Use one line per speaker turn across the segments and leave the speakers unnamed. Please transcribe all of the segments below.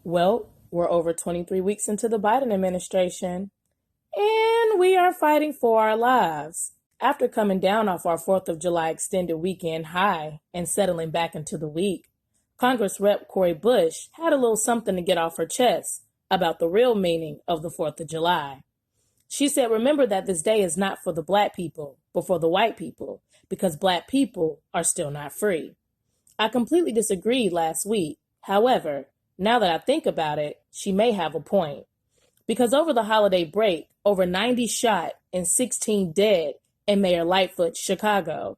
Well, we're over 23 weeks into the Biden administration, and we are fighting for our lives. After coming down off our 4th of July extended weekend high and settling back into the week, Congress Rep. Cori Bush had a little something to get off her chest about the real meaning of the 4th of July. She said, remember that this day is not for the black people, but for the white people, because black people are still not free. I completely disagreed last week. However, now that I think about it, she may have a point. Because over the holiday break, over 90 shot and 16 dead in Mayor Lightfoot's Chicago.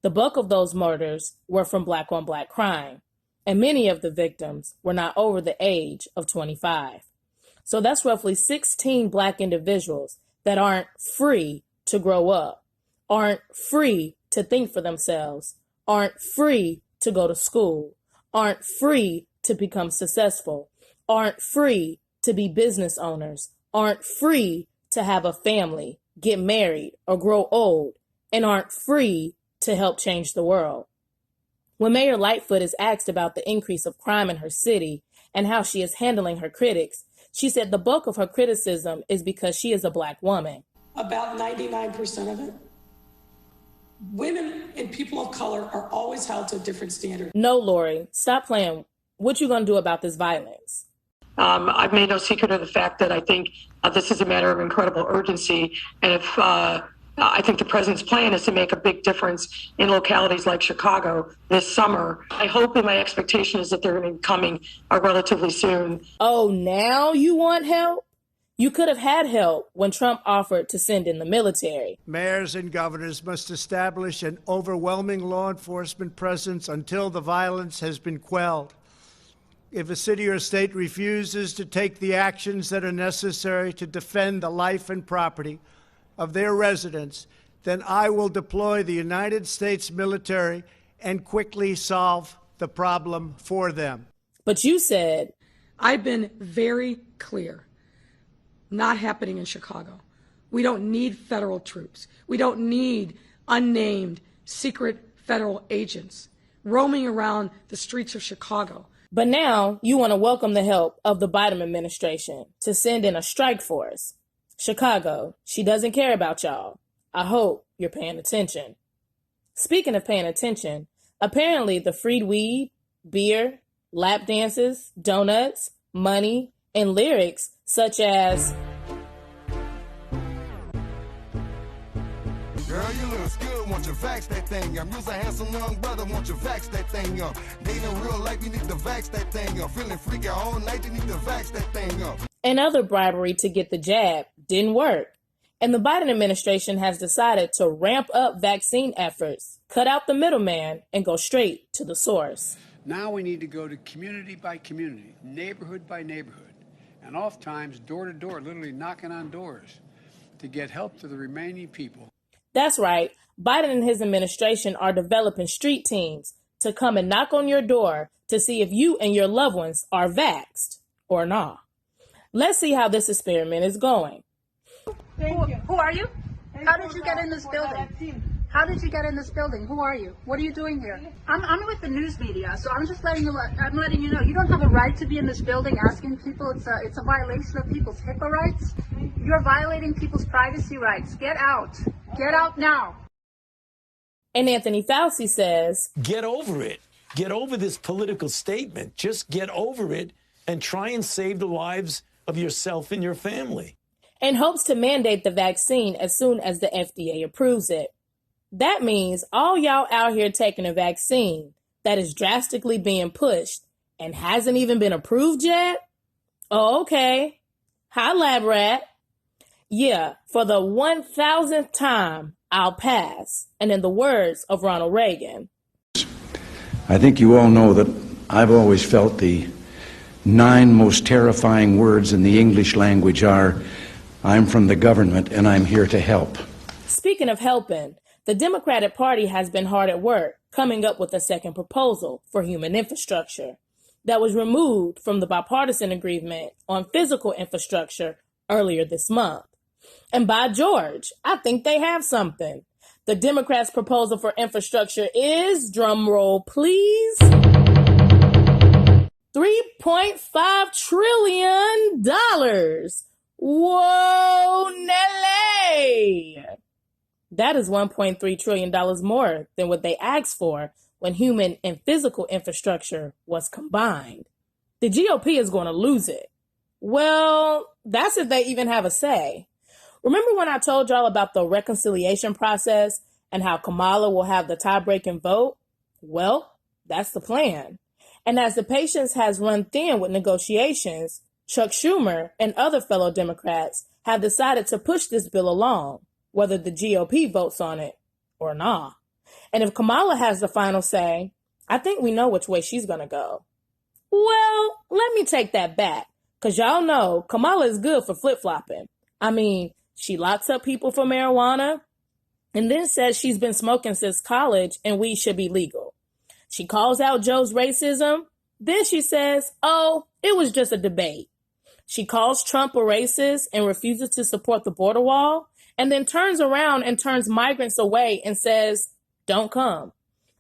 The bulk of those murders were from black-on-black crime, and many of the victims were not over the age of 25. So that's roughly 16 black individuals that aren't free to grow up, aren't free to think for themselves, aren't free to go to school, aren't free to become successful, aren't free to be business owners, aren't free to have a family, get married, or grow old, and aren't free to help change the world. When Mayor Lightfoot is asked about the increase of crime in her city and how she is handling her critics, she said the bulk of her criticism is because she is a black woman.
About 99% of it. Women and people of color are always held to a different standard.
No, Lori, stop playing. What you gonna do about this violence?
I've made no secret of the fact that I think this is a matter of incredible urgency. And if I think the president's plan is to make a big difference in localities like Chicago this summer. I hope and my expectation is that they're going to be coming relatively soon.
Oh, now you want help? You could have had help when Trump offered to send in the military.
Mayors and governors must establish an overwhelming law enforcement presence until the violence has been quelled. If a city or state refuses to take the actions that are necessary to defend the life and property of their residents, then I will deploy the United States military and quickly solve the problem for them.
But you said,
I've been very clear. Not happening in Chicago. We don't need federal troops. We don't need unnamed secret federal agents roaming around the streets of Chicago.
But now you want to welcome the help of the Biden administration to send in a strike force. Chicago, she doesn't care about y'all. I hope you're paying attention. Speaking of paying attention, apparently the freed weed, beer, lap dances, donuts, money, and lyrics such as
girl, you look good, want you vax that thing up. You's a handsome young brother, want you vax that thing up. Dating real life, you need to vax that thing up. Feeling freaky all night, you need to vax that thing up.
And other bribery to get the jab didn't work. And the Biden administration has decided to ramp up vaccine efforts, cut out the middleman, and go straight to the source.
Now we need to go to community by community, neighborhood by neighborhood, and oftentimes door to door, literally knocking on doors to get help to the remaining people.
That's right. Biden and his administration are developing street teams to come and knock on your door to see if you and your loved ones are vaxxed or not. Let's see how this experiment is going.
Who are you? How did you get in this building? How did you get in this building? Who are you? What are you doing here? I'm with the news media, so I'm just letting you know you don't have a right to be in this building asking people. It's a violation of people's HIPAA rights. You're violating people's privacy rights. Get out. Get out now.
And Anthony Fauci says,
get over it. Get over this political statement. Just get over it and try and save the lives of yourself and your family.
And hopes to mandate the vaccine as soon as the FDA approves it. That means all y'all out here taking a vaccine that is drastically being pushed and hasn't even been approved yet? Oh, okay. Hi, lab rat. Yeah, for the 1,000th time, I'll pass. And in the words of Ronald Reagan.
I think you all know that I've always felt the 9 most terrifying words in the English language are, I'm from the government and I'm here to help.
Speaking of helping, the Democratic Party has been hard at work coming up with a second proposal for human infrastructure that was removed from the bipartisan agreement on physical infrastructure earlier this month. And by George, I think they have something. The Democrats' proposal for infrastructure is, drum roll please, $3.5 trillion. Whoa, Nelly! That is $1.3 trillion more than what they asked for when human and physical infrastructure was combined. The GOP is going to lose it. Well, that's if they even have a say. Remember when I told y'all about the reconciliation process and how Kamala will have the tie-breaking vote? Well, that's the plan. And as the patience has run thin with negotiations, Chuck Schumer and other fellow Democrats have decided to push this bill along, whether the GOP votes on it or not. And if Kamala has the final say, I think we know which way she's going to go. Well, let me take that back, because y'all know Kamala is good for flip-flopping. I mean, she locks up people for marijuana and then says she's been smoking since college and weed should be legal. She calls out Joe's racism. Then she says, oh, it was just a debate. She calls Trump a racist and refuses to support the border wall, and then turns around and turns migrants away and says, don't come.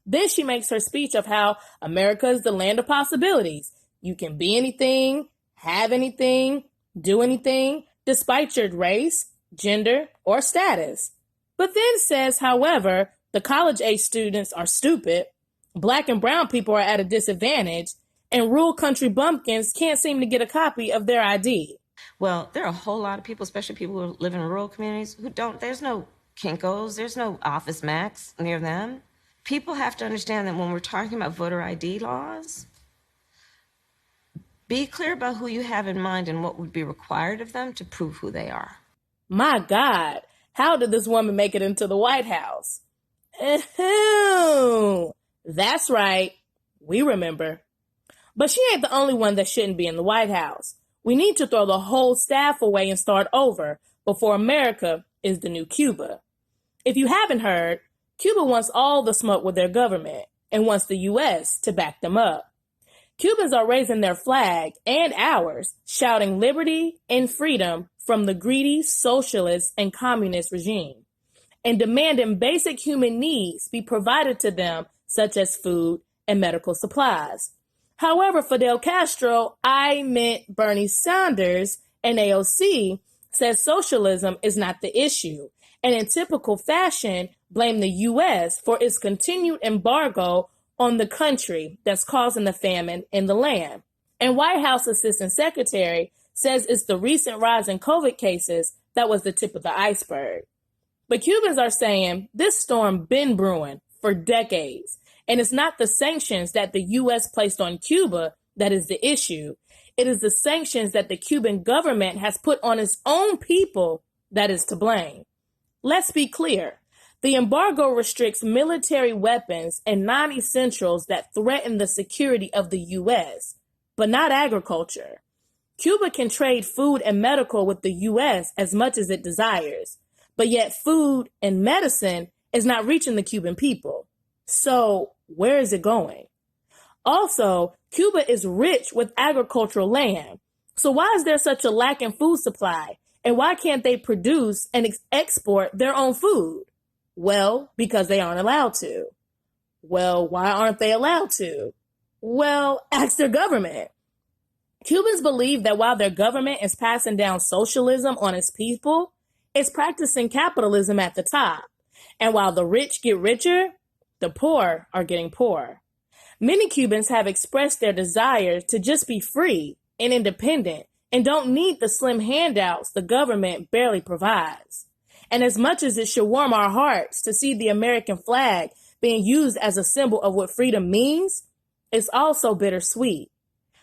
Then she makes her speech of how America is the land of possibilities. You can be anything, have anything, do anything, despite your race, gender, or status. But then says, however, the college-age students are stupid, Black and brown people are at a disadvantage, and rural country bumpkins can't seem to get a copy of their ID.
Well, there are a whole lot of people, especially people who live in rural communities, who don't, there's no Kinko's, there's no Office Max near them. People have to understand that when we're talking about voter ID laws, be clear about who you have in mind and what would be required of them to prove who they are.
My God, how did this woman make it into the White House? That's right, we remember. But she ain't the only one that shouldn't be in the White House. We need to throw the whole staff away and start over before America is the new Cuba. If you haven't heard, Cuba wants all the smoke with their government and wants the U.S. to back them up. Cubans are raising their flag and ours, shouting liberty and freedom from the greedy socialist and communist regime, and demanding basic human needs be provided to them, such as food and medical supplies. However, Fidel Castro, I meant Bernie Sanders, and AOC says socialism is not the issue, and in typical fashion, blame the U.S. for its continued embargo on the country that's causing the famine in the land. And White House Assistant Secretary says it's the recent rise in COVID cases that was the tip of the iceberg. But Cubans are saying this storm been brewing for decades, and it's not the sanctions that the U.S. placed on Cuba that is the issue. It is the sanctions that the Cuban government has put on its own people that is to blame. Let's be clear. The embargo restricts military weapons and non-essentials that threaten the security of the U.S., but not agriculture. Cuba can trade food and medical with the U.S. as much as it desires, but yet food and medicine is not reaching the Cuban people. So where is it going? Also, Cuba is rich with agricultural land. So why is there such a lack in food supply? And why can't they produce and export their own food? Well, because they aren't allowed to. Well, why aren't they allowed to? Well, ask their government. Cubans believe that while their government is passing down socialism on its people, it's practicing capitalism at the top. And while the rich get richer, the poor are getting poorer. Many Cubans have expressed their desire to just be free and independent and don't need the slim handouts the government barely provides. And as much as it should warm our hearts to see the American flag being used as a symbol of what freedom means, it's also bittersweet.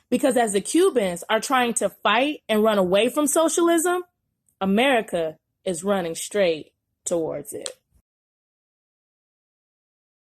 Because as the Cubans are trying to fight and run away from socialism, America is running straight towards it.